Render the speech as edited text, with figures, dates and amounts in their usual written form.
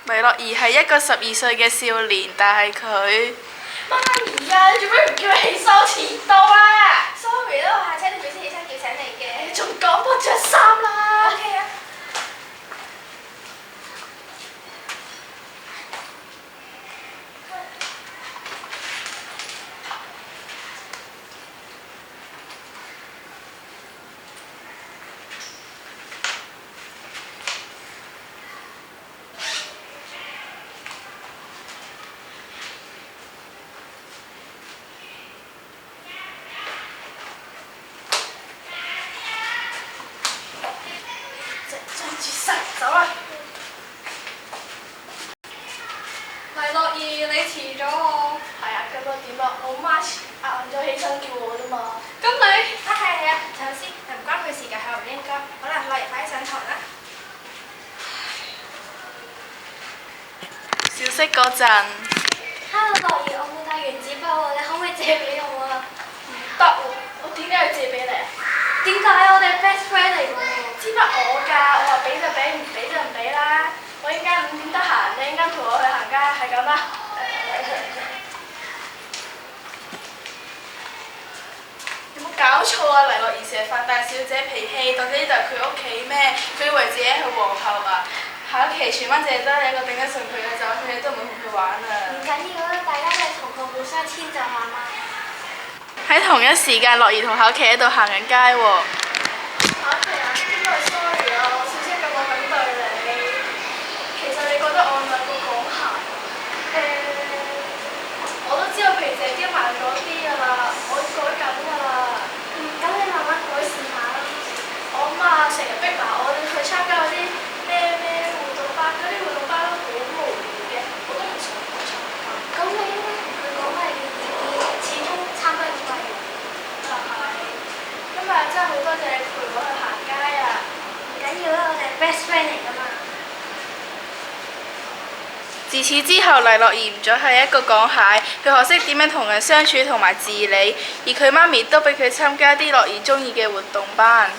黎諾兒係一個12歲嘅少年，但係佢媽咪啊，你做咩唔叫佢起身遲到啊？Sorry 啦，我下車你俾先起身叫醒你嘅。你仲講幫着衫啦。OK 啊。走啦！黎諾兒，你遲咗喎。係啊，咁又點啊？我媽晏咗起身叫我啫嘛。咁你？係啊，等先，唔關佢事㗎，係唔應該。好啦，諾兒快啲上堂啦。小息嗰陣 Hello，諾兒，我冇帶原子筆喎，你可唔可以借俾我啊？唔得喎，我點解要借俾你啊？點解我哋 best friend 嚟㗎喎？支筆我㗎，我話俾就俾，唔俾就唔俾啦。我依家5點得閒，你依家陪我去行街，係咁啦。有冇搞錯啊？黎諾兒成日發大小姐脾氣，當呢度係佢屋企咩？佢以為自己係皇后啊！下一期全班淨係得你一個頂得順佢嘅，就佢哋都唔會同佢玩啊！唔緊要啦，大家都係同學，互相遷就下嘛。喺同一時間，諾兒同巧琪喺度行緊街喎。巧琪啊，邊個係 sorry 啊？我小息咁我咁對你。其實你覺得我兩個講鞋？我都知道皮姐啲慢咗啲㗎啦，我改緊㗎啦。咁你慢慢改善下啦。我媽成日逼埋我哋去參加嗰啲咩活動班，嗰啲活動班都好無聊嘅，我都唔想去參加。咁你應該同佢講下你嘅意見，始終參加咁貴。就係，今日真係好多謝你陪我去行街啊！唔緊要啦，我哋係 best friend 嚟㗎嘛。自此之後，黎諾兒唔再係一個講蟹，佢學識點樣同人相處同埋自理，而佢媽咪都俾佢參加啲樂兒中意嘅活動班。